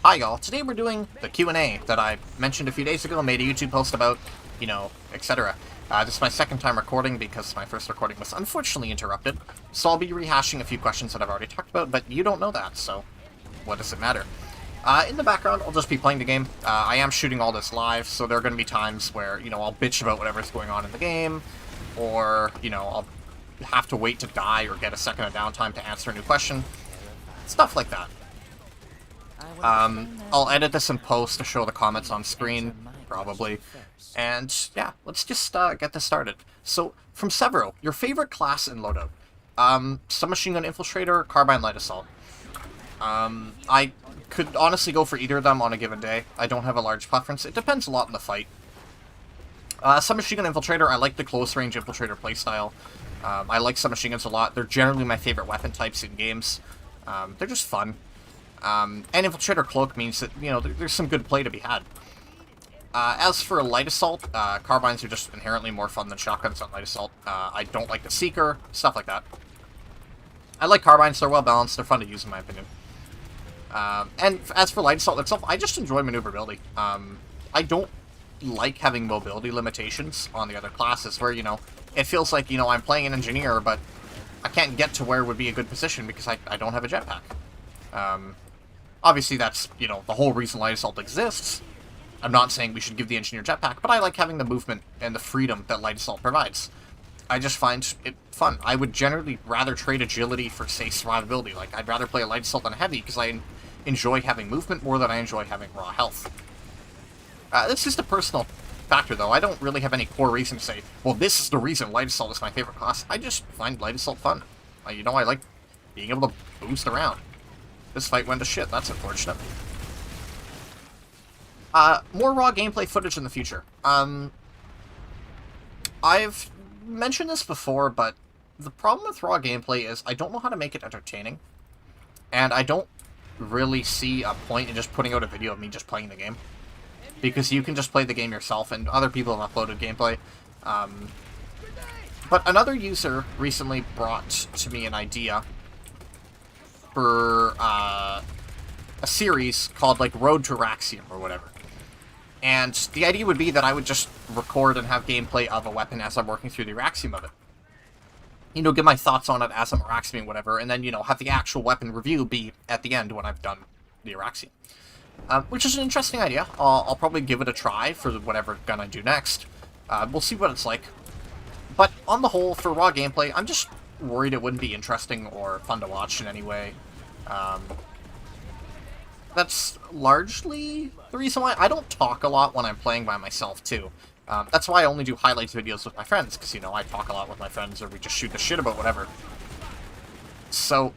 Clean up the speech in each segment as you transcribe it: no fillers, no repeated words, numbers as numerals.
Hi y'all, today we're doing the Q&A that I mentioned a few days ago, made a YouTube post about, etc. This is my second time recording because my first recording was unfortunately interrupted, so I'll be rehashing a few questions that I've already talked about, but you don't know that, so what does it matter? In the background, I'll just be playing the game. I am shooting all this live, so there are going to be times where, I'll bitch about whatever's going on in the game, or, I'll have to wait to die or get a second of downtime to answer a new question. Stuff like that. I'll edit this in post to show the comments on screen, probably. And, yeah, let's just get this started. So, from Severo, your favorite class in Loadout? Submachine Gun Infiltrator, Carbine Light Assault. I could honestly go for either of them on a given day. I don't have a large preference. It depends a lot on the fight. Submachine Gun Infiltrator, I like the close-range Infiltrator playstyle. I like submachine guns a lot. They're generally my favorite weapon types in games. They're just fun. And Infiltrator Cloak means that, there's some good play to be had. As for Light Assault, carbines are just inherently more fun than shotguns on Light Assault. I don't like the Seeker, stuff like that. I like carbines, they're well balanced, they're fun to use in my opinion. And as for Light Assault itself, I just enjoy maneuverability. I don't like having mobility limitations on the other classes where, it feels like, I'm playing an engineer, but I can't get to where would be a good position because I don't have a jetpack. Obviously, that's, the whole reason Light Assault exists. I'm not saying we should give the engineer jetpack, but I like having the movement and the freedom that Light Assault provides. I just find it fun. I would generally rather trade agility for, say, survivability. Like, I'd rather play a Light Assault than a Heavy, because I enjoy having movement more than I enjoy having raw health. This is just a personal factor, though. I don't really have any core reason to say, well, this is the reason Light Assault is my favorite class. I just find Light Assault fun. I like being able to boost around. This fight went to shit. That's unfortunate. More raw gameplay footage in the future. I've mentioned this before, but the problem with raw gameplay is I don't know how to make it entertaining. And I don't really see a point in just putting out a video of me just playing the game. Because you can just play the game yourself, and other people have uploaded gameplay. But another user recently brought to me an idea for a series called, like, Road to Raxium or whatever. And the idea would be that I would just record and have gameplay of a weapon as I'm working through the Raxium of it. Give my thoughts on it as I'm Araxiuming whatever, and then, have the actual weapon review be at the end when I've done the Araxium. Which is an interesting idea. I'll probably give it a try for whatever gun I do next. We'll see what it's like. But on the whole, for raw gameplay, I'm just worried it wouldn't be interesting or fun to watch in any way. That's largely the reason why I don't talk a lot when I'm playing by myself, too. That's why I only do highlights videos with my friends, because, I talk a lot with my friends, or we just shoot the shit about whatever. So,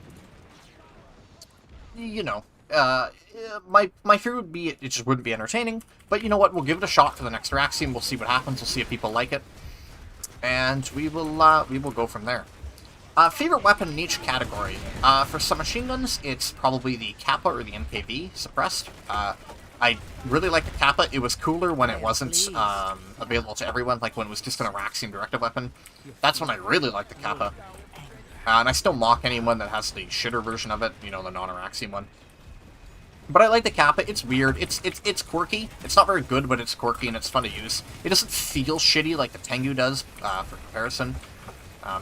my fear would be it just wouldn't be entertaining, but you know what, we'll give it a shot for the next Raxium, we'll see what happens, we'll see if people like it, and we will go from there. Favorite weapon in each category. For submachine guns, it's probably the Kappa or the MKV, suppressed. I really like the Kappa. It was cooler when it wasn't available to everyone, like when it was just an Araxium directive weapon. That's when I really like the Kappa. And I still mock anyone that has the shitter version of it, the non-Araxium one. But I like the Kappa. It's weird. It's quirky. It's not very good, but it's quirky and it's fun to use. It doesn't feel shitty like the Tengu does, for comparison.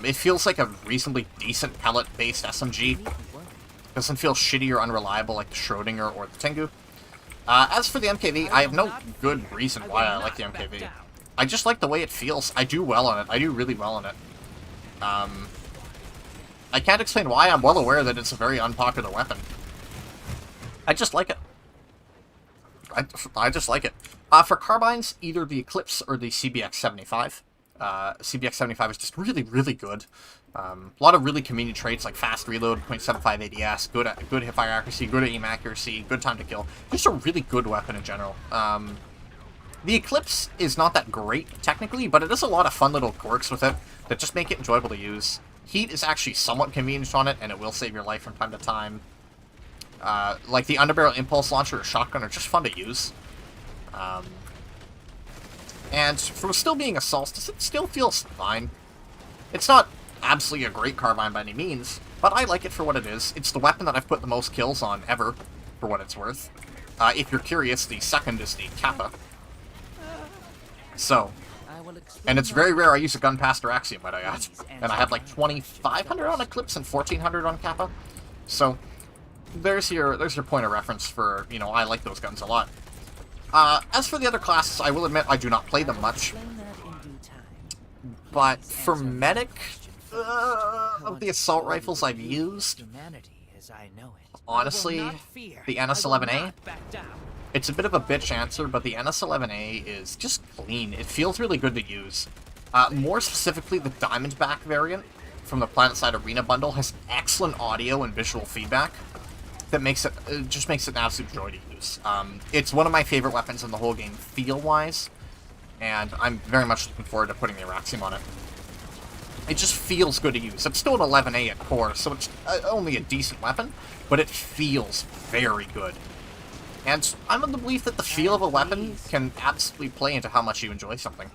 It feels like a reasonably decent pellet-based SMG. It doesn't feel shitty or unreliable like the Schrodinger or the Tengu. As for the MKV, I have no good reason why I like the MKV. I just like the way it feels. I do well on it. I do really well on it. I can't explain why. I'm well aware that it's a very unpopular weapon. I just like it. I just like it. For carbines, either the Eclipse or the CBX-75. CBX-75 is just really, really good. A lot of really convenient traits like fast reload, .75 ADS, good hipfire accuracy, good aim accuracy, good time to kill. Just a really good weapon in general. The Eclipse is not that great, technically, but it does a lot of fun little quirks with it that just make it enjoyable to use. Heat is actually somewhat convenient on it, and it will save your life from time to time. Like the underbarrel impulse launcher or shotgun are just fun to use. And for still being a Solstice, it still feels fine. It's not absolutely a great carbine by any means, but I like it for what it is. It's the weapon that I've put the most kills on ever, for what it's worth. If you're curious, the second is the Kappa. So, and it's very rare I use a gun past Axiom, might I add. And I have like 2,500 on Eclipse and 1,400 on Kappa. So, there's your point of reference for, you know, I like those guns a lot. As for the other classes, I will admit I do not play them much. But for medic, of the assault rifles I've used, honestly, the NS11A, it's a bit of a bitch answer, but the NS11A is just clean. It feels really good to use. More specifically, the Diamondback variant from the PlanetSide Arena bundle has excellent audio and visual feedback that makes it, just makes it an absolute joy to use. It's one of my favorite weapons in the whole game, feel-wise, and I'm very much looking forward to putting the Axiom on it. It just feels good to use. It's still an 11A at core, so it's only a decent weapon, but it feels very good. And I'm of the belief that the feel of a weapon can absolutely play into how much you enjoy something.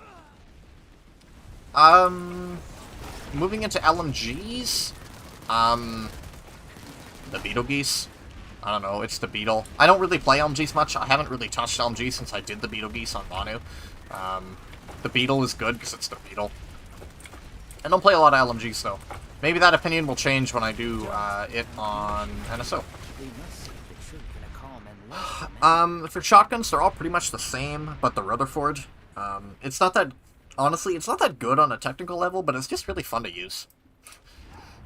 Moving into LMGs, the Beetle Geese. I don't know, it's the Beetle. I don't really play LMGs much. I haven't really touched LMGs since I did the Beetle Geese on Manu. The Beetle is good because it's the Beetle. I don't play a lot of LMGs, though. Maybe that opinion will change when I do it on NSO. For shotguns, they're all pretty much the same, but the Rutherford, it's not that, honestly, it's not that good on a technical level, but it's just really fun to use.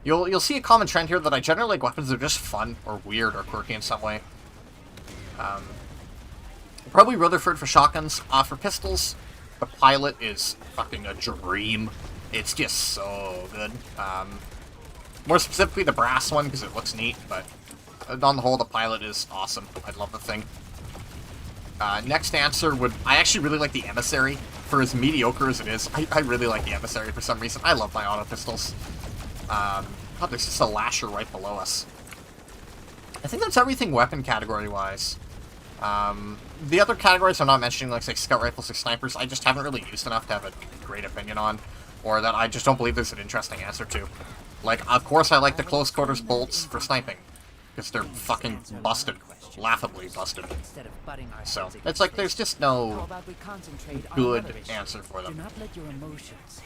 You'll see a common trend here that I generally like weapons that are just fun, or weird, or quirky in some way. Probably Rutherford for shotguns. For pistols, the Pilot is fucking a dream. It's just so good. More specifically the brass one, because it looks neat, but on the whole, the Pilot is awesome. I love the thing. Next answer would... I actually really like the Emissary. For as mediocre as it is, I really like the Emissary for some reason. I love my auto pistols. God, there's just a Lasher right below us. I think that's everything weapon category-wise. The other categories I'm not mentioning, like, say, scout rifles or snipers, I just haven't really used enough to have a great opinion on. Or that I just don't believe there's an interesting answer to. Like, of course I like the close quarters bolts for sniping. Because they're fucking busted. Laughably busted. So, it's like there's just no good answer for them.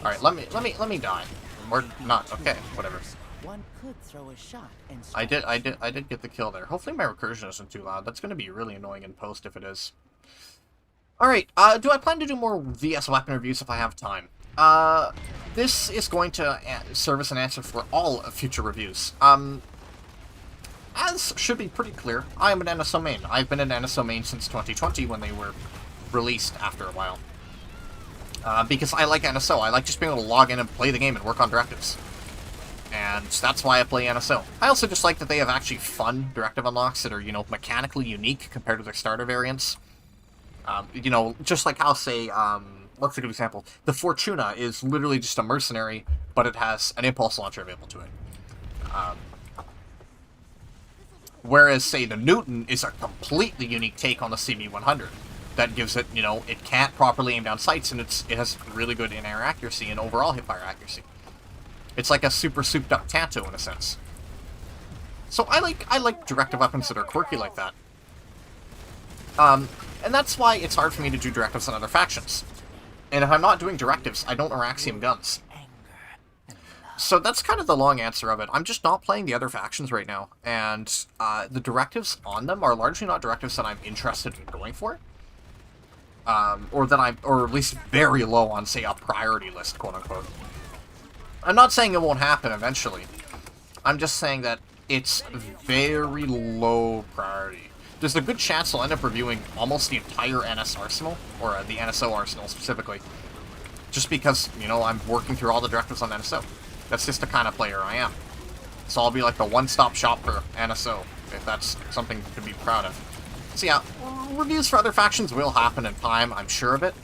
Alright, let me die. We're not, okay, whatever. I did get the kill there. Hopefully my recursion isn't too loud. That's gonna be really annoying in post if it is. Alright, do I plan to do more VS weapon reviews if I have time? This is going to serve as an answer for all future reviews. As should be pretty clear, I am an NSO main. I've been an NSO main since 2020 when they were released after a while. Because I like NSO. I like just being able to log in and play the game and work on directives. And that's why I play NSO. I also just like that they have actually fun directive unlocks that are, you know, mechanically unique compared to their starter variants. You know, just like how, say, what's a good example? The Fortuna is literally just a mercenary, but it has an impulse launcher available to it. Whereas, say, the Newton is a completely unique take on the CB100. That gives it, you know, it can't properly aim down sights, and it has really good in-air accuracy and overall hipfire accuracy. It's like a super souped-up Tanto, in a sense. So I like directive weapons that are quirky like that. And that's why it's hard for me to do directives on other factions. And if I'm not doing directives, I don't Axiom guns. So that's kind of the long answer of it. I'm just not playing the other factions right now, and the directives on them are largely not directives that I'm interested in going for. Or at least very low on, say, a priority list, quote-unquote. I'm not saying it won't happen eventually. I'm just saying that it's very low priority. There's a good chance I'll end up reviewing almost the entire NS arsenal, or the NSO arsenal specifically. Just because, you know, I'm working through all the directives on NSO. That's just the kind of player I am. So I'll be like the one-stop shop for NSO, if that's something to be proud of. So yeah, reviews for other factions will happen in time, I'm sure of it.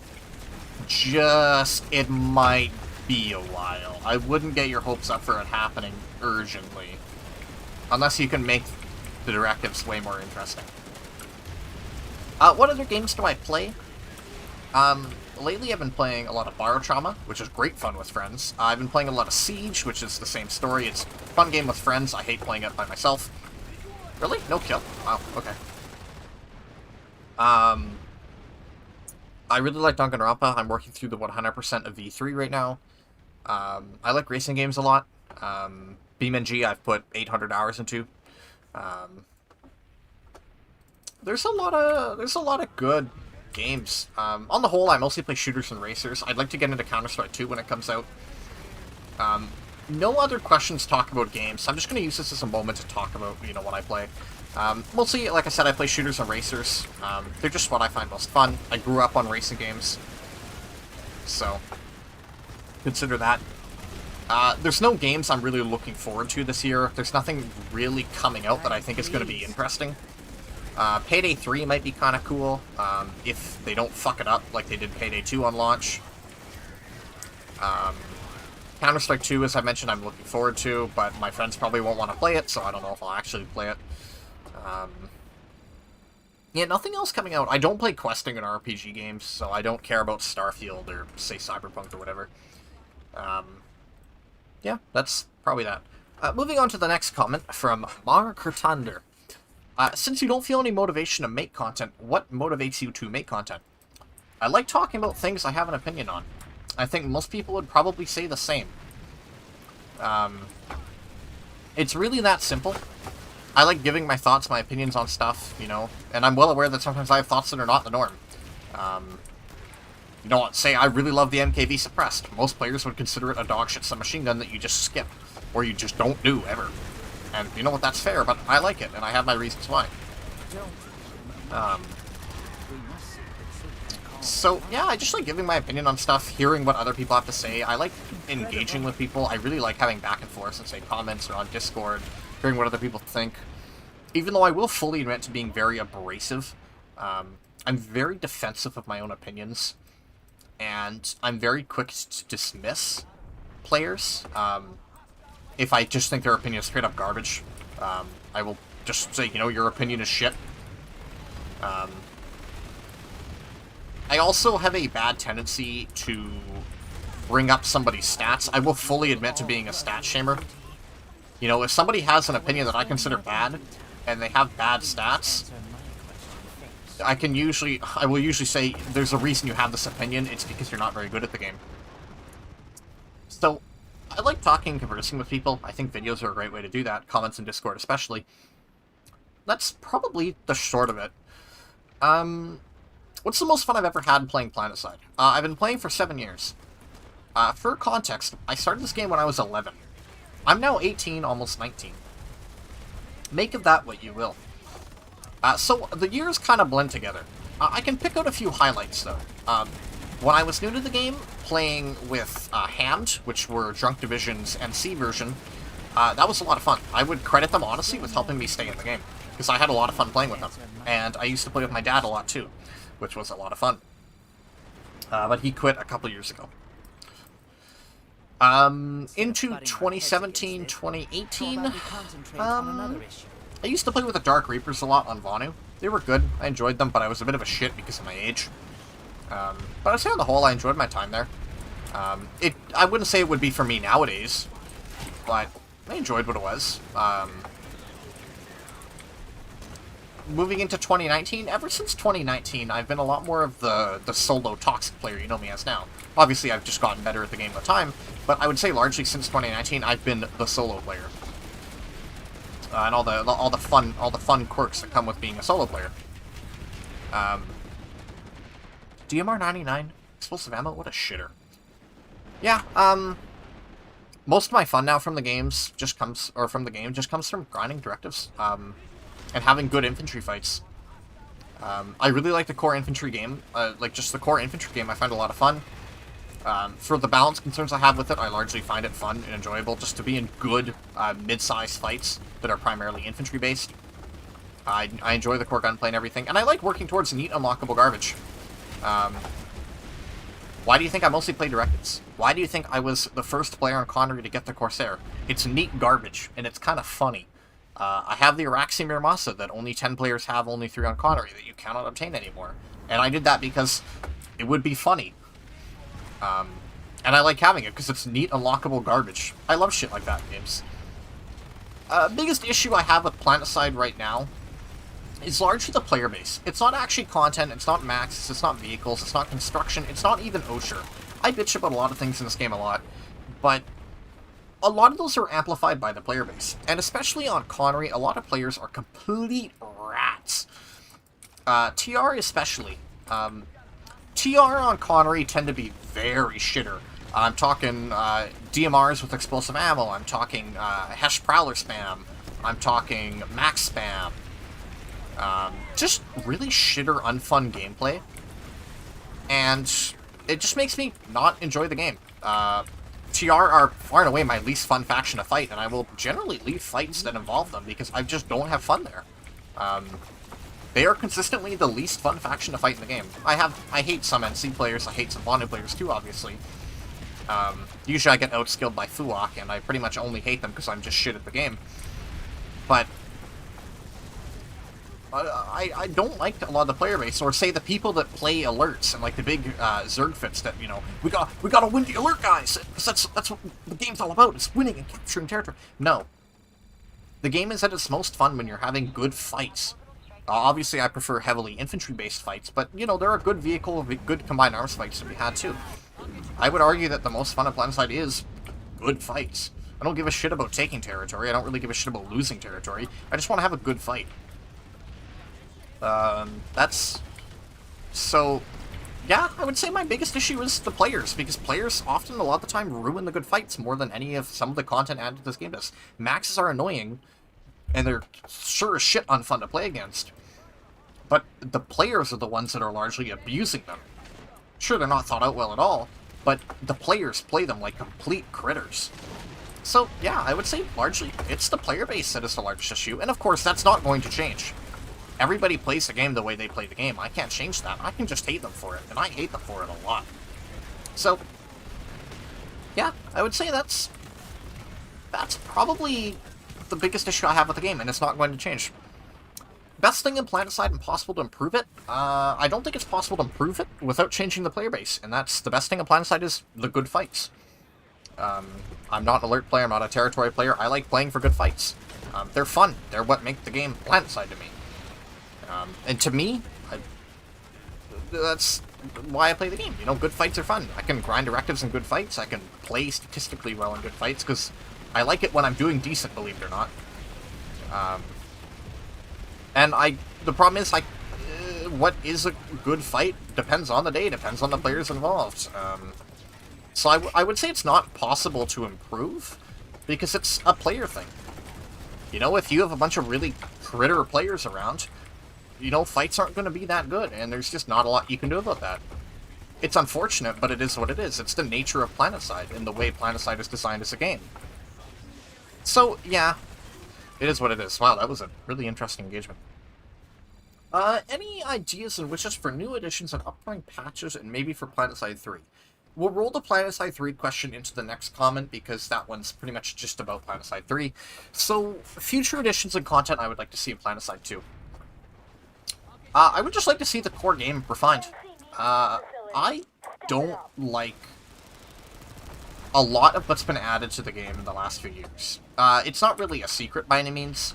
Just, it might be a while. I wouldn't get your hopes up for it happening urgently. Unless you can make the directives way more interesting. What other games do I play? Lately I've been playing a lot of Barotrauma, which is great fun with friends. I've been playing a lot of Siege, which is the same story. It's a fun game with friends. I hate playing it by myself. Really? No kill? Wow, okay. Um, I really like Danganronpa. I'm working through the 100% of V3 right now. I like racing games a lot. BeamNG I've put 800 hours into. There's a lot of good games. On the whole, I mostly play shooters and racers. I'd like to get into Counter-Strike 2 when it comes out. No other questions talk about games. I'm just going to use this as a moment to talk about, what I play. Mostly, like I said, I play shooters and racers. They're just what I find most fun. I grew up on racing games. So, consider that. There's no games I'm really looking forward to this year. There's nothing really coming out that I think is going to be interesting. Payday 3 might be kind of cool, if they don't fuck it up like they did Payday 2 on launch. Counter-Strike 2, as I mentioned, I'm looking forward to, but my friends probably won't want to play it, so I don't know if I'll actually play it. Yeah, nothing else coming out. I don't play questing in RPG games, so I don't care about Starfield or, say, Cyberpunk or whatever. Yeah, that's probably that. Moving on to the next comment from Mar Kurtander. Since you don't feel any motivation to make content, what motivates you to make content? I like talking about things I have an opinion on. I think most people would probably say the same. It's really that simple. I like giving my thoughts, my opinions on stuff, and I'm well aware that sometimes I have thoughts that are not the norm. Say I really love the MKV suppressed. Most players would consider it a dogshit submachine gun that you just skip, or you just don't do, ever. And you know what, that's fair, but I like it, and I have my reasons why. So, yeah, I just like giving my opinion on stuff, hearing what other people have to say. I like engaging with people. I really like having back and forth and, say, comments or on Discord, hearing what other people think. Even though I will fully admit to being very abrasive, I'm very defensive of my own opinions, and I'm very quick to dismiss players. If I just think their opinion is straight up garbage, I will just say, your opinion is shit. I also have a bad tendency to bring up somebody's stats. I will fully admit to being a stat shamer. If somebody has an opinion that I consider bad, and they have bad stats, I will usually say, there's a reason you have this opinion, it's because you're not very good at the game. So, I like talking and conversing with people. I think videos are a great way to do that, comments in Discord especially. That's probably the short of it. What's the most fun I've ever had playing PlanetSide? I've been playing for 7 years. For context, I started this game when I was 11. I'm now 18, almost 19. Make of that what you will. So, the years kind of blend together. I can pick out a few highlights, though. When I was new to the game, playing with Hammed, which were Drunk Division's NC version, that was a lot of fun. I would credit them, honestly, with helping me stay in the game, because I had a lot of fun playing with them. And I used to play with my dad a lot, too, which was a lot of fun. But he quit a couple years ago. Into 2017, 2018, I used to play with the Dark Reapers a lot on Vanu. They were good, I enjoyed them, but I was a bit of a shit because of my age. But I'd say on the whole, I enjoyed my time there. I wouldn't say it would be for me nowadays, but I enjoyed what it was. Moving into 2019, ever since 2019, I've been a lot more of the solo toxic player you know me as now. Obviously, I've just gotten better at the game with time, but I would say largely since 2019, I've been the solo player. And all the fun quirks that come with being a solo player. DMR 99 explosive ammo, what a shitter. Yeah, most of my fun now from the game just comes from grinding directives, and having good infantry fights. I really like the core infantry game. Just the core infantry game I find a lot of fun. For the balance concerns I have with it, I largely find it fun and enjoyable just to be in good, mid-sized fights that are primarily infantry-based. I enjoy the core gunplay and everything, and I like working towards neat unlockable garbage. Why do you think I mostly play directives? Why do you think I was the first player on Connery to get the Corsair? It's neat garbage, and it's kind of funny. I have the Araxi Miramasa that only 10 players have, only 3 on Connery, that you cannot obtain anymore. And I did that because it would be funny. And I like having it because it's neat, unlockable garbage. I love shit like that in games. Biggest issue I have with PlanetSide right now is largely the player base. It's not actually content, it's not maxes, it's not vehicles, it's not construction, it's not even OSHR. I bitch about a lot of things in this game a lot, but a lot of those are amplified by the player base. And especially on Connery, a lot of players are complete rats. TR especially. TR on Connery tend to be very shitter. I'm talking DMRs with explosive ammo, I'm talking Hesh Prowler spam, I'm talking max spam. Just really shitter, unfun gameplay. And it just makes me not enjoy the game. TR are far and away my least fun faction to fight, and I will generally leave fights that involve them because I just don't have fun there. They are consistently the least fun faction to fight in the game. I hate some NC players, I hate some bonded players too, obviously. Usually I get outskilled by Fuwak, and I pretty much only hate them because I'm just shit at the game. But I don't like a lot of the player base, or say the people that play alerts and like the big Zerg fits that, you know, we gotta win the alert, guys, because that's what the game's all about. It's winning and capturing territory. No, the game is at its most fun when you're having good fights. Obviously, I prefer heavily infantry-based fights, but you know there are good vehicle, good combined arms fights to be had too. I would argue that the most fun of PlanetSide is good fights. I don't give a shit about taking territory. I don't really give a shit about losing territory. I just want to have a good fight. So, yeah, I would say my biggest issue is the players, because players often, a lot of the time, ruin the good fights more than any of some of the content added to this game does. Maxes are annoying, and they're sure as shit unfun to play against, but the players are the ones that are largely abusing them. Sure, they're not thought out well at all, but the players play them like complete critters. So, yeah, I would say largely it's the player base that is the largest issue, and of course, that's not going to change. Everybody plays the game the way they play the game. I can't change that. I can just hate them for it, and I hate them for it a lot. So, yeah, I would say that's probably the biggest issue I have with the game, and it's not going to change. Best thing in PlanetSide and possible to improve it? I don't think it's possible to improve it without changing the player base, and that's the best thing in PlanetSide is the good fights. I'm not an alert player, I'm not a territory player. I like playing for good fights. They're fun. They're what make the game PlanetSide to me. And to me, that's why I play the game. You know, good fights are fun. I can grind directives in good fights. I can play statistically well in good fights, because I like it when I'm doing decent, believe it or not. And the problem is, like, what is a good fight depends on the day, depends on the players involved. So I would say it's not possible to improve, because it's a player thing. You know, if you have a bunch of really critter players around, you know, fights aren't going to be that good, and there's just not a lot you can do about that. It's unfortunate, but it is what it is. It's the nature of PlanetSide, and the way PlanetSide is designed as a game. So, yeah, it is what it is. Wow, that was a really interesting engagement. Any ideas and wishes for new additions and upcoming patches, and maybe for PlanetSide 3? We'll roll the PlanetSide 3 question into the next comment, because that one's pretty much just about PlanetSide 3. So, future additions and content I would like to see in PlanetSide 2. I would just like to see the core game refined. I don't like a lot of what's been added to the game in the last few years. It's not really a secret by any means,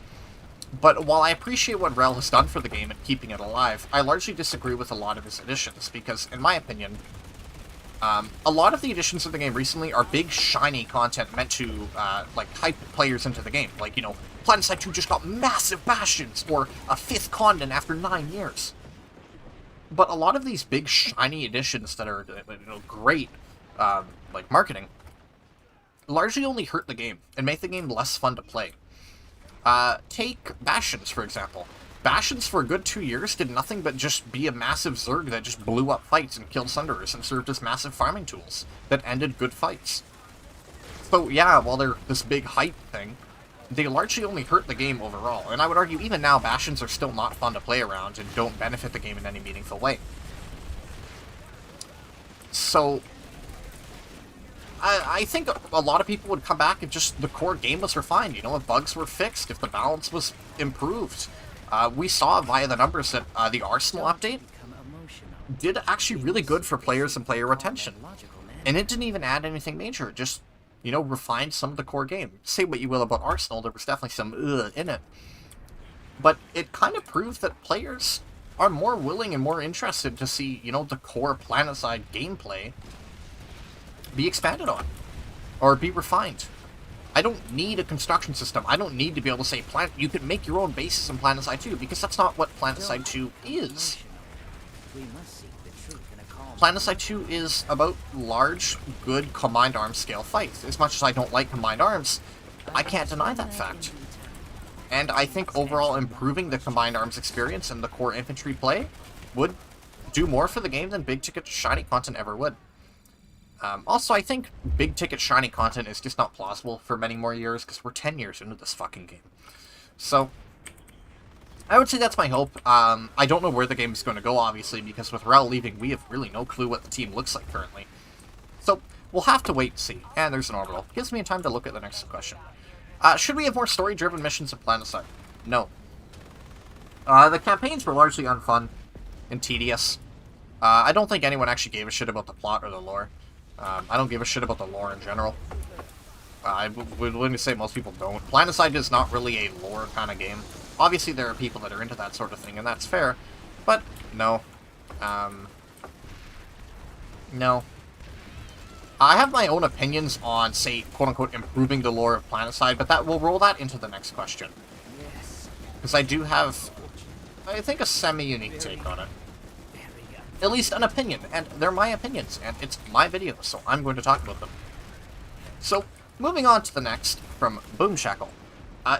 but while I appreciate what Rel has done for the game and keeping it alive, I largely disagree with a lot of his additions, because, in my opinion, a lot of the additions of the game recently are big, shiny content meant to, like, hype players into the game. Like, you know, PlanetSide 2 just got massive bastions, or a 5th continent after 9 years. But a lot of these big, shiny additions that are, you know, great, like, marketing, largely only hurt the game, and make the game less fun to play. Take Bastions, for example. Bastions for a good 2 years did nothing but just be a massive Zerg that just blew up fights and killed Sunderers and served as massive farming tools that ended good fights. So yeah, while they're this big hype thing, they largely only hurt the game overall, and I would argue even now Bastions are still not fun to play around and don't benefit the game in any meaningful way. So, I think a lot of people would come back if just the core game was refined, you know, if bugs were fixed, if the balance was improved. We saw via the numbers that the Arsenal update did actually really good for players and player retention. And it didn't even add anything major, it just, you know, refined some of the core game. Say what you will about Arsenal, there was definitely some in it. but it kind of proved that players are more willing and more interested to see, you know, the core PlanetSide gameplay be expanded on, or be refined. I don't need a construction system. I don't need to be able to say, you can make your own bases in PlanetSide 2, because that's not what PlanetSide 2 is. PlanetSide 2 is about large, good combined arms scale fights. As much as I don't like combined arms, I can't deny that fact. And I think overall improving the combined arms experience and the core infantry play would do more for the game than big ticket shiny content ever would. Also, I think big ticket shiny content is just not plausible for many more years, because we're 10 years into this fucking game. So, I would say that's my hope. I don't know where the game is going to go, obviously, because with Rel leaving, we have really no clue what the team looks like currently. So, we'll have to wait and see. And there's an orbital. Gives me time to look at the next question. Should we have more story-driven missions in PlanetSide? No. The campaigns were largely unfun and tedious. I don't think anyone actually gave a shit about the plot or the lore. I don't give a shit about the lore in general. I would willing to say most people don't. PlanetSide is not really a lore kind of game. Obviously, there are people that are into that sort of thing, and that's fair. But, no. No. I have my own opinions on, say, quote-unquote, improving the lore of PlanetSide, but we'll roll that into the next question. Because I do have, I think, a semi-unique take on it. At least an opinion, and they're my opinions, and it's my video, so I'm going to talk about them. So, moving on to the next, from Boomshackle.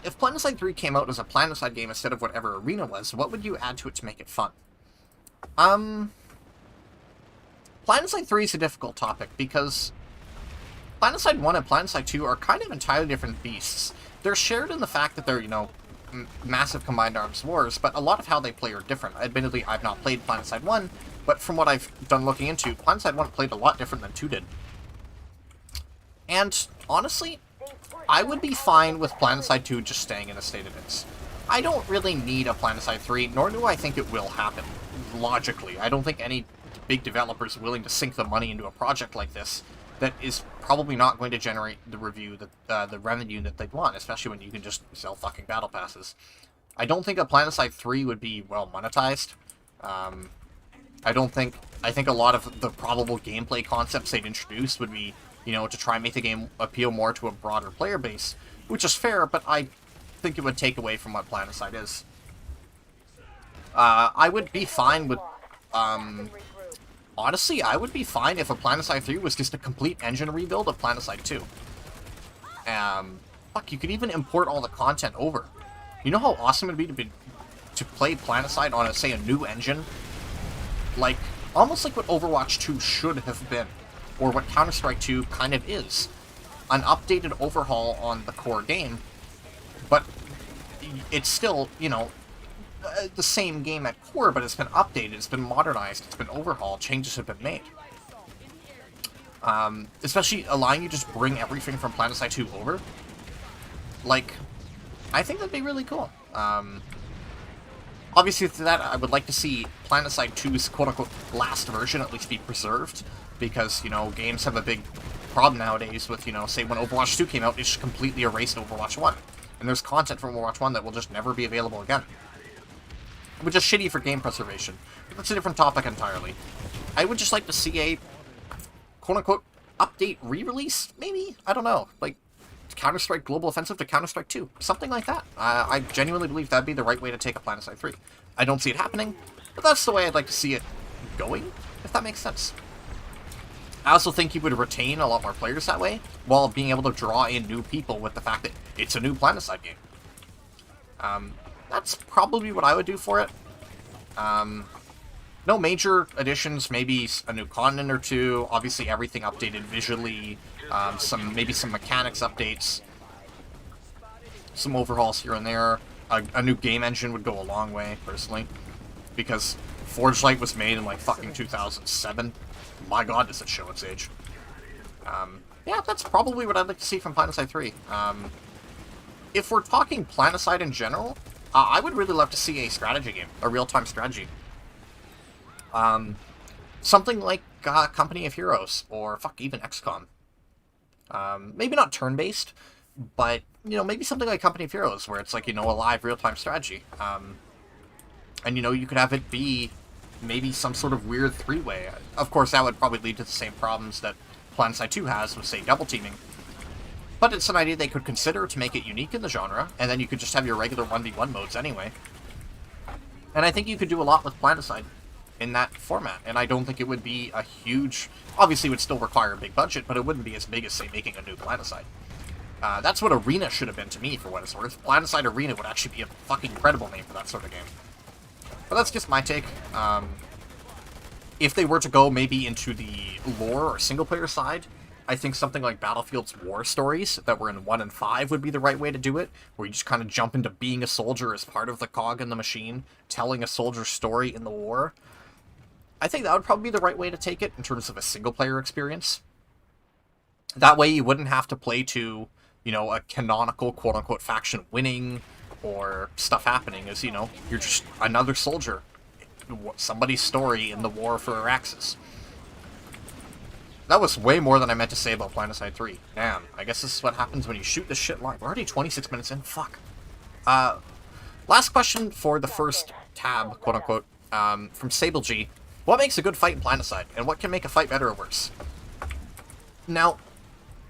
If PlanetSide 3 came out as a PlanetSide game instead of whatever Arena was, what would you add to it to make it fun? PlanetSide 3 is a difficult topic, because PlanetSide 1 and PlanetSide 2 are kind of entirely different beasts. They're shared in the fact that they're, you know, massive combined arms wars, but a lot of how they play are different. Admittedly, I've not played PlanetSide 1, but from what I've done looking into, PlanetSide 1 played a lot different than 2 did. And, honestly, I would be fine with PlanetSide 2 just staying in the state it is. I don't really need a PlanetSide 3, nor do I think it will happen, logically. I don't think any big developers willing to sink the money into a project like this that is probably not going to generate the the revenue that they'd want, especially when you can just sell fucking battle passes. I don't think a PlanetSide 3 would be well monetized. I think a lot of the probable gameplay concepts they'd introduce would be, you know, to try and make the game appeal more to a broader player base, which is fair, but I think it would take away from what PlanetSide is. I would be fine with, honestly, I would be fine if a PlanetSide 3 was just a complete engine rebuild of PlanetSide 2. Fuck, you could even import all the content over. You know how awesome it would be to play PlanetSide on, say, a new engine? Like, almost like what Overwatch 2 should have been, or what Counter-Strike 2 kind of is. An updated overhaul on the core game, but it's still, you know, the same game at core, but it's been updated, it's been modernized, it's been overhauled, changes have been made. Especially allowing you to just bring everything from PlanetSide 2 over. Like, I think that'd be really cool. Obviously, to that, I would like to see PlanetSide 2's quote-unquote last version at least be preserved, because, you know, games have a big problem nowadays with, you know, say when Overwatch 2 came out, it just completely erased Overwatch 1. And there's content from Overwatch 1 that will just never be available again. Which is shitty for game preservation. But that's a different topic entirely. I would just like to see a quote-unquote update re-release, maybe? I don't know. Like, Counter-Strike Global Offensive to Counter-Strike 2. Something like that. I genuinely believe that'd be the right way to take a PlanetSide 3. I don't see it happening, but that's the way I'd like to see it going, if that makes sense. I also think you would retain a lot more players that way, while being able to draw in new people with the fact that it's a new PlanetSide game. That's probably what I would do for it. No major additions, maybe a new continent or two, obviously everything updated visually, maybe some mechanics updates, some overhauls here and there. A new game engine would go a long way, personally, because Forge Light was made in, like, fucking 2007. My god, does it show its age. Yeah, that's probably what I'd like to see from PlanetSide 3. If we're talking PlanetSide in general, I would really love to see a strategy game, a real-time strategy. Something like Company of Heroes, or fuck, even XCOM. Maybe not turn-based, But, you know, maybe something like Company of Heroes, where it's like, you know, a live real-time strategy. And, you know, you could have it be maybe some sort of weird three-way. Of course, that would probably lead to the same problems that PlanetSide 2 has with, say, double teaming. But it's an idea they could consider to make it unique in the genre, and then you could just have your regular 1v1 modes anyway. And I think you could do a lot with PlanetSide in that format, and I don't think it would be a huge... Obviously, it would still require a big budget, but it wouldn't be as big as, say, making a new PlanetSide. That's what Arena should have been to me, for what it's worth. PlanetSide Arena would actually be a fucking incredible name for that sort of game. But that's just my take. If they were to go maybe into the lore or single-player side, I think something like Battlefield's war stories that were in 1 and 5 would be the right way to do it, where you just kind of jump into being a soldier as part of the cog in the machine, telling a soldier's story in the war. I think that would probably be the right way to take it in terms of a single-player experience. That way you wouldn't have to play to, you know, a canonical quote-unquote faction winning or stuff happening, as, you know, you're just another soldier. Somebody's story in the war for Araxis. That was way more than I meant to say about PlanetSide 3. Damn, I guess this is what happens when you shoot this shit live. We're already 26 minutes in, fuck. Last question for the first tab, quote-unquote, from Sable G. What makes a good fight in PlanetSide, and what can make a fight better or worse? Now,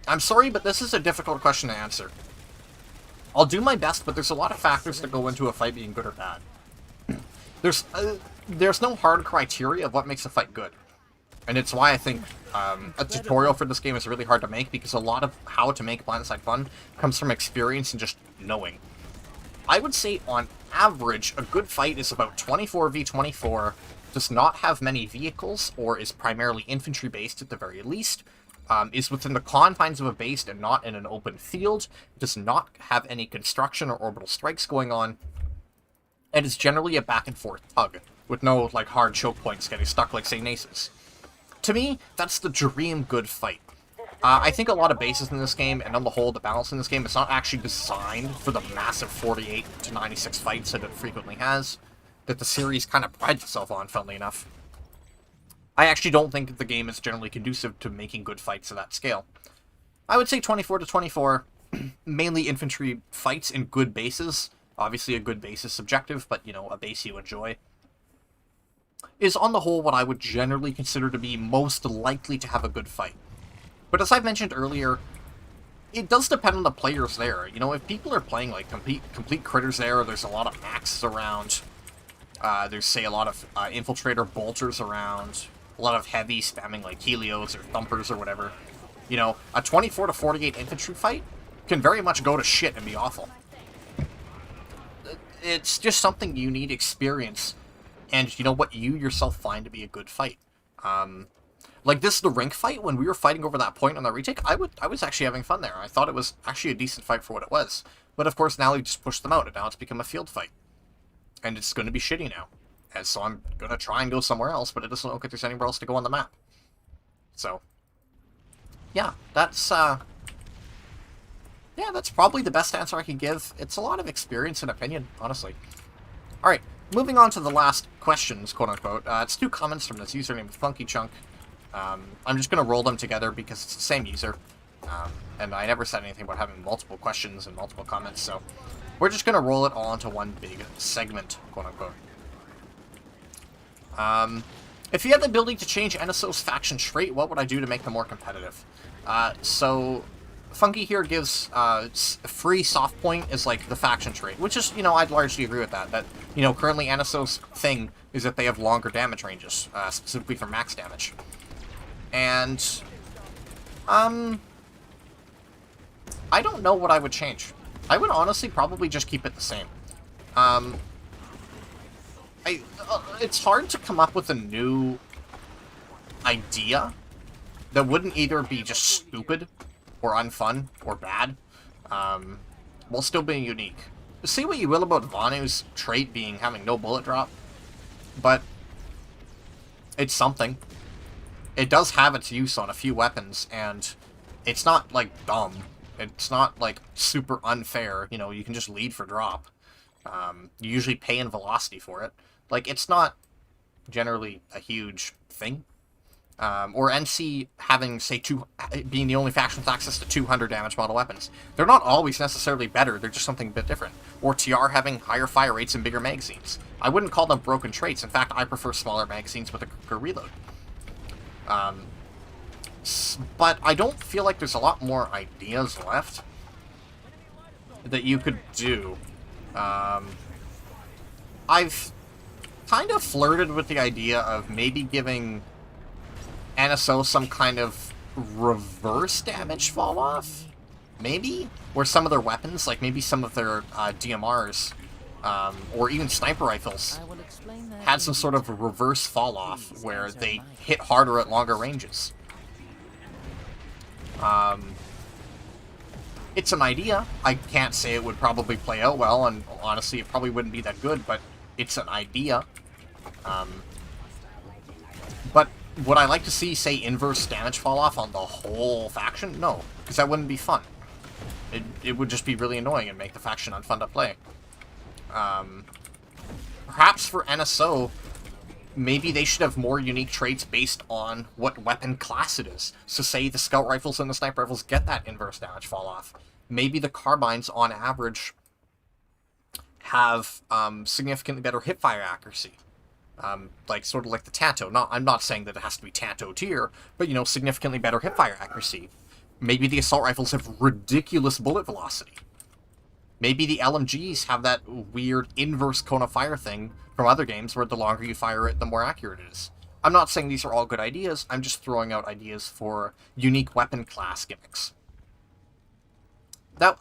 I'm sorry, but this is a difficult question to answer. I'll do my best, but there's a lot of factors that go into a fight being good or bad. There's no hard criteria of what makes a fight good. And it's why I think a tutorial for this game is really hard to make, because a lot of how to make PlanetSide fun comes from experience and just knowing. I would say, on average, a good fight is about 24v24, does not have many vehicles, or is primarily infantry-based at the very least, is within the confines of a base and not in an open field, does not have any construction or orbital strikes going on, and is generally a back-and-forth tug, with no, like, hard choke points getting stuck like, say, Naces. To me, that's the dream good fight. I think a lot of bases in this game, and on the whole, the balance in this game, is not actually designed for the massive 48 to 96 fights that it frequently has, that the series kind of prides itself on, funnily enough. I actually don't think the game is generally conducive to making good fights of that scale. I would say 24 to 24, mainly infantry fights in good bases. Obviously, a good base is subjective, but, you know, a base you enjoy is, on the whole, what I would generally consider to be most likely to have a good fight. But as I mentioned earlier, it does depend on the players there. You know, if people are playing, like, complete critters there, there's a lot of axes around, there's, say, a lot of infiltrator bolters around, a lot of heavy spamming, like, helios or thumpers or whatever. You know, a 24 to 48 infantry fight can very much go to shit and be awful. It's just something you need experience, and, you know, what you yourself find to be a good fight. Like this, the rink fight, when we were fighting over that point on the retake, I was actually having fun there. I thought it was actually a decent fight for what it was. But of course, now we just pushed them out, and now it's become a field fight. And it's going to be shitty now. And so I'm going to try and go somewhere else, but it doesn't look like there's anywhere else to go on the map. So, yeah, that's probably the best answer I can give. It's a lot of experience and opinion, honestly. Alright, moving on to the last questions, quote-unquote. It's 2 comments from this username, Funky Chunk. I'm just going to roll them together because it's the same user. And I never said anything about having multiple questions and multiple comments, so we're just going to roll it all into one big segment, quote-unquote. If you had the ability to change NSO's faction trait, what would I do to make them more competitive? So Funky here gives free soft point is like the faction trait, which is, you know, I'd largely agree with that. That, you know, currently NSO's thing is that they have longer damage ranges, specifically for max damage. And, I don't know what I would change. I would honestly probably just keep it the same. It's hard to come up with a new idea that wouldn't either be just stupid or unfun or bad, while still being unique. Say what you will about Vanu's trait being having no bullet drop, but it's something. It does have its use on a few weapons, and it's not, like, dumb. It's not, like, super unfair. You know, you can just lead for drop. You usually pay in velocity for it. Like, it's not generally a huge thing. or NC having, say, being the only faction with access to 200 damage model weapons. They're not always necessarily better, they're just something a bit different. Or TR having higher fire rates and bigger magazines. I wouldn't call them broken traits. In fact, I prefer smaller magazines with a quicker reload. But I don't feel like there's a lot more ideas left that you could do. I've kind of flirted with the idea of maybe giving NSO some kind of reverse damage fall off, maybe? Or some of their weapons, like maybe some of their DMRs, or even sniper rifles, had some sort of reverse fall off where they hit harder at longer ranges. It's an idea. I can't say it would probably play out well, and honestly, it probably wouldn't be that good, but it's an idea. But would I like to see, say, inverse damage fall off on the whole faction? No, because that wouldn't be fun. It would just be really annoying and make the faction unfun to play. Perhaps for NSO, maybe they should have more unique traits based on what weapon class it is. So say the scout rifles and the sniper rifles get that inverse damage fall off. Maybe the carbines, on average, have significantly better hipfire accuracy. Like, sort of like the Tanto. I'm not saying that it has to be Tanto tier, but, you know, significantly better hipfire accuracy. Maybe the assault rifles have ridiculous bullet velocity. Maybe the LMGs have that weird inverse cone of fire thing from other games where the longer you fire it, the more accurate it is. I'm not saying these are all good ideas, I'm just throwing out ideas for unique weapon class gimmicks.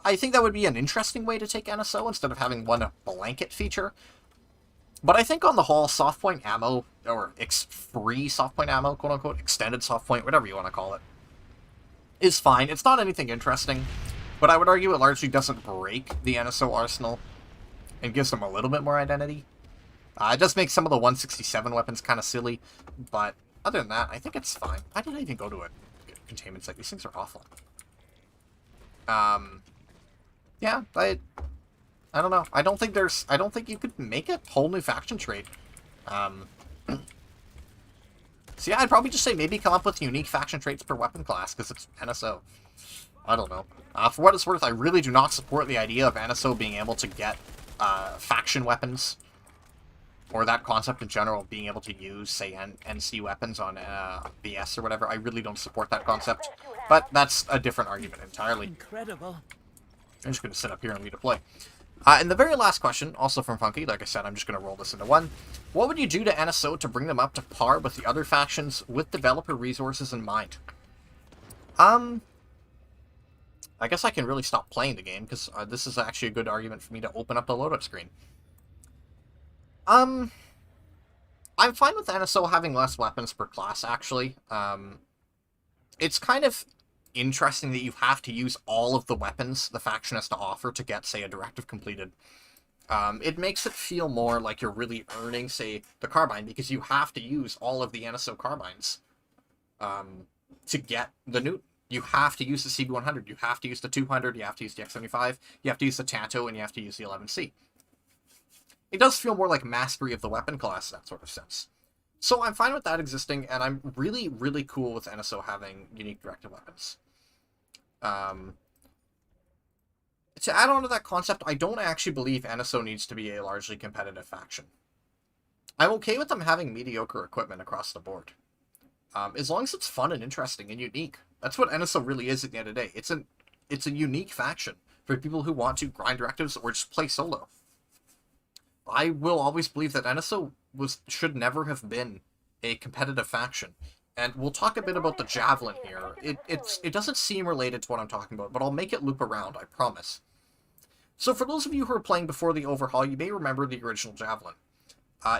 I think that would be an interesting way to take NSO instead of having one blanket feature. But I think on the whole, soft point ammo, or free soft point ammo, quote unquote, extended soft point, whatever you want to call it, is fine. It's not anything interesting, but I would argue it largely doesn't break the NSO arsenal and gives them a little bit more identity. It does make some of the 167 weapons kind of silly, but other than that, I think it's fine. Why did I even go to a containment site? These things are awful. Yeah, I don't know. I don't think you could make a whole new faction trait. So yeah, I'd probably just say maybe come up with unique faction traits per weapon class, because it's NSO. I don't know. For what it's worth, I really do not support the idea of NSO being able to get faction weapons, or that concept in general, being able to use, say, NC weapons on BS or whatever. I really don't support that concept, but that's a different argument entirely. Incredible. I'm just going to sit up here and redeploy. And the very last question, also from Funky, like I said, I'm just going to roll this into one. What would you do to NSO to bring them up to par with the other factions with developer resources in mind? I guess I can really stop playing the game, because this is actually a good argument for me to open up the loadout screen. I'm fine with NSO having less weapons per class, actually. It's kind of interesting that you have to use all of the weapons the faction has to offer to get, say, a directive completed. It makes it feel more like you're really earning, say, the carbine, because you have to use all of the NSO carbines to get the Newton. You have to use the CB100, you have to use the 200, you have to use the X75, you have to use the Tanto, and you have to use the 11C. It does feel more like mastery of the weapon class in that sort of sense. So I'm fine with that existing, and I'm really, really cool with NSO having unique directive weapons. To add on to that concept, I don't actually believe NSO needs to be a largely competitive faction. I'm okay with them having mediocre equipment across the board. As long as it's fun and interesting and unique. That's what NSO really is at the end of the day. It's a unique faction for people who want to grind directives or just play solo. I will always believe that NSO should never have been a competitive faction. And we'll talk a bit about the Javelin here. It doesn't seem related to what I'm talking about, but I'll make it loop around, I promise. So for those of you who are playing before the overhaul, you may remember the original Javelin.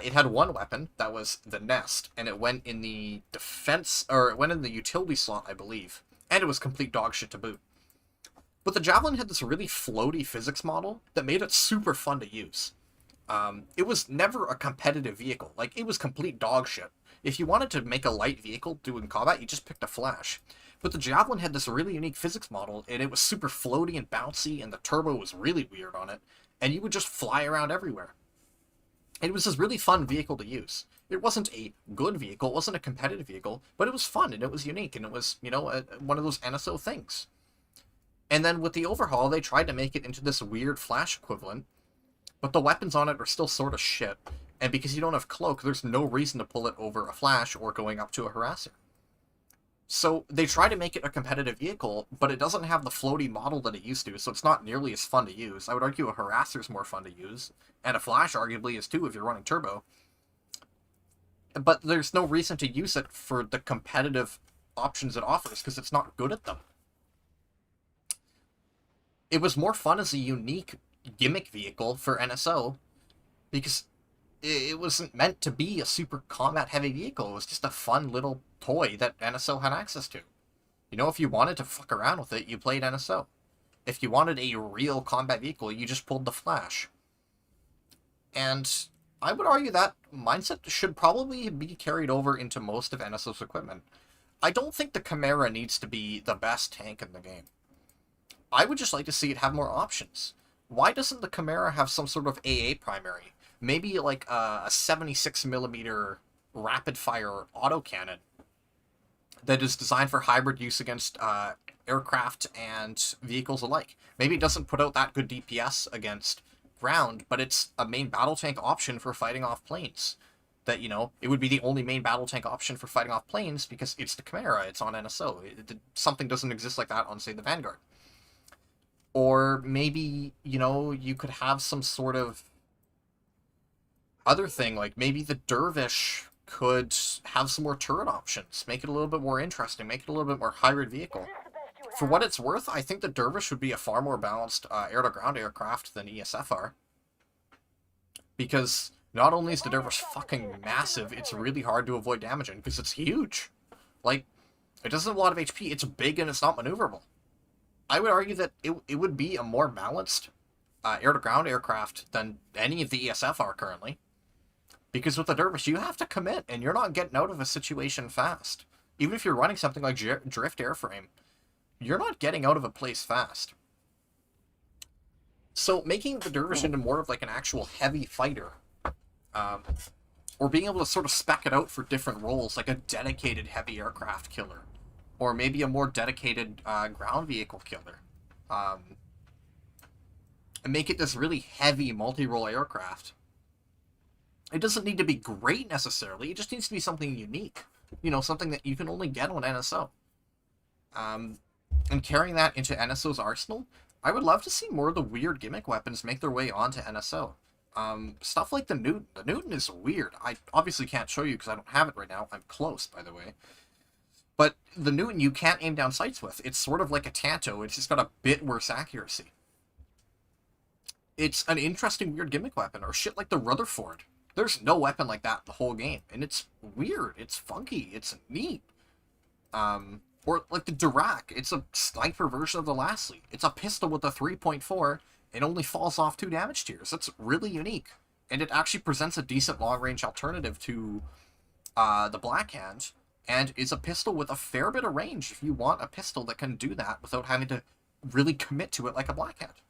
It had one weapon, that was the Nest, and it went in the defense, or it went in the utility slot, I believe. And it was complete dog shit to boot. But the Javelin had this really floaty physics model that made it super fun to use. It was never a competitive vehicle. Like, it was complete dog shit. If you wanted to make a light vehicle doing combat, you just picked a Flash. But the Javelin had this really unique physics model, and it was super floaty and bouncy, and the turbo was really weird on it, and you would just fly around everywhere. It was this really fun vehicle to use. It wasn't a good vehicle, it wasn't a competitive vehicle, but it was fun, and it was unique, and it was, you know, one of those NSO things. And then with the overhaul, they tried to make it into this weird Flash equivalent, but the weapons on it are still sort of shit. And because you don't have Cloak, there's no reason to pull it over a Flash or going up to a Harasser. So they try to make it a competitive vehicle, but it doesn't have the floaty model that it used to, so it's not nearly as fun to use. I would argue a Harasser's more fun to use, and a Flash arguably is too if you're running Turbo. But there's no reason to use it for the competitive options it offers, because it's not good at them. It was more fun as a unique gimmick vehicle for NSO, because it wasn't meant to be a super combat-heavy vehicle. It was just a fun little toy that NSO had access to. You know, if you wanted to fuck around with it, you played NSO. If you wanted a real combat vehicle, you just pulled the Flash. And I would argue that mindset should probably be carried over into most of NSO's equipment. I don't think the Chimera needs to be the best tank in the game. I would just like to see it have more options. Why doesn't the Chimera have some sort of AA primary? Maybe like a 76mm rapid-fire autocannon that is designed for hybrid use against aircraft and vehicles alike. Maybe it doesn't put out that good DPS against ground, but it's a main battle tank option for fighting off planes. That, you know, it would be the only main battle tank option for fighting off planes because it's the Chimera, it's on NSO. Something doesn't exist like that on, say, the Vanguard. Or maybe, you know, you could have some sort of other thing, like maybe the Dervish could have some more turret options, make it a little bit more interesting, make it a little bit more hybrid vehicle. For what it's worth, I think the Dervish would be a far more balanced air-to-ground aircraft than ESF are. Because not only is the Dervish fucking massive, it's really hard to avoid damaging, because it's huge. Like, it doesn't have a lot of HP, it's big and it's not maneuverable. I would argue that it would be a more balanced air-to-ground aircraft than any of the ESF are currently. Because with the Dervish, you have to commit, and you're not getting out of a situation fast. Even if you're running something like Drift Airframe, you're not getting out of a place fast. So making the Dervish into more of like an actual heavy fighter, or being able to sort of spec it out for different roles, like a dedicated heavy aircraft killer, or maybe a more dedicated ground vehicle killer, and make it this really heavy multi-role aircraft. It doesn't need to be great necessarily, it just needs to be something unique. You know, something that you can only get on NSO. And carrying that into NSO's arsenal, I would love to see more of the weird gimmick weapons make their way onto NSO. Stuff like the Newton. The Newton is weird. I obviously can't show you because I don't have it right now. I'm close, by the way. But the Newton you can't aim down sights with. It's sort of like a Tanto. It's just got a bit worse accuracy. It's an interesting weird gimmick weapon. Or shit like the Rutherford. There's no weapon like that in the whole game. And it's weird. It's funky. It's neat. Or like the Dirac. It's a sniper version of the Lastly. It's a pistol with a 3.4. It only falls off 2 damage tiers. That's really unique. And it actually presents a decent long-range alternative to the Blackhand. And is a pistol with a fair bit of range if you want a pistol that can do that without having to really commit to it like a Blackhand.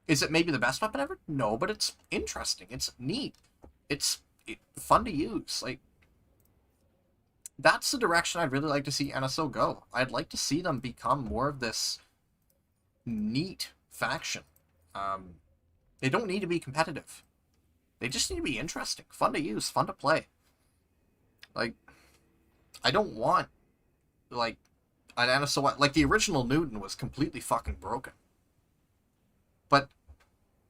Is it maybe the best weapon ever? No, but it's interesting. It's neat. It's fun to use. Like, that's the direction I'd really like to see NSO go. I'd like to see them become more of this neat faction. They don't need to be competitive. They just need to be interesting, fun to use, fun to play. Like, I don't want, like, an NSO... Like, the original Newton was completely fucking broken. But,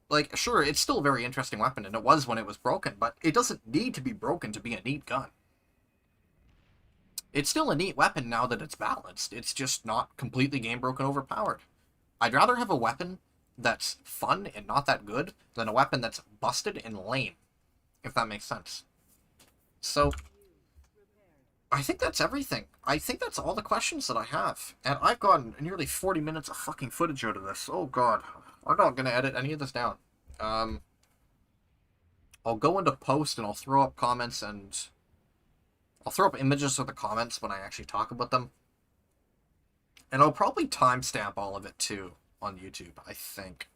like, sure, it's still a very interesting weapon, and it was when it was broken, but it doesn't need to be broken to be a neat gun. It's still a neat weapon now that it's balanced. It's just not completely game-broken overpowered. I'd rather have a weapon that's fun and not that good than a weapon that's busted and lame, if that makes sense. So, I think that's everything. I think that's all the questions that I have. And I've gotten nearly 40 minutes of fucking footage out of this. Oh god. I'm not going to edit any of this down. I'll go into post and I'll throw up comments and... I'll throw up images of the comments when I actually talk about them. And I'll probably timestamp all of it too on YouTube, I think.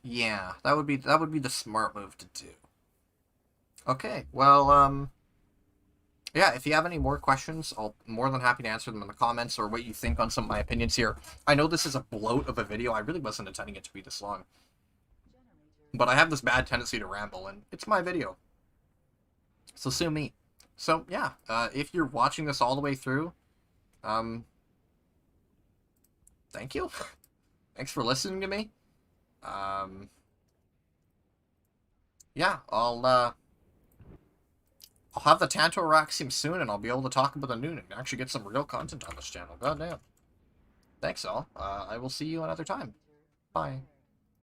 Yeah, that would be the smart move to do. Okay, well, yeah, if you have any more questions, I'll more than happy to answer them in the comments or what you think on some of my opinions here. I know this is a bloat of a video. I really wasn't intending it to be this long. But I have this bad tendency to ramble, and it's my video. So sue me. So, yeah, if you're watching this all the way through, thank you. Thanks for listening to me. Yeah, I'll have the Tantoraxium soon, and I'll be able to talk about the Noon and actually get some real content on this channel. Goddamn. Thanks, all. I will see you another time. Bye.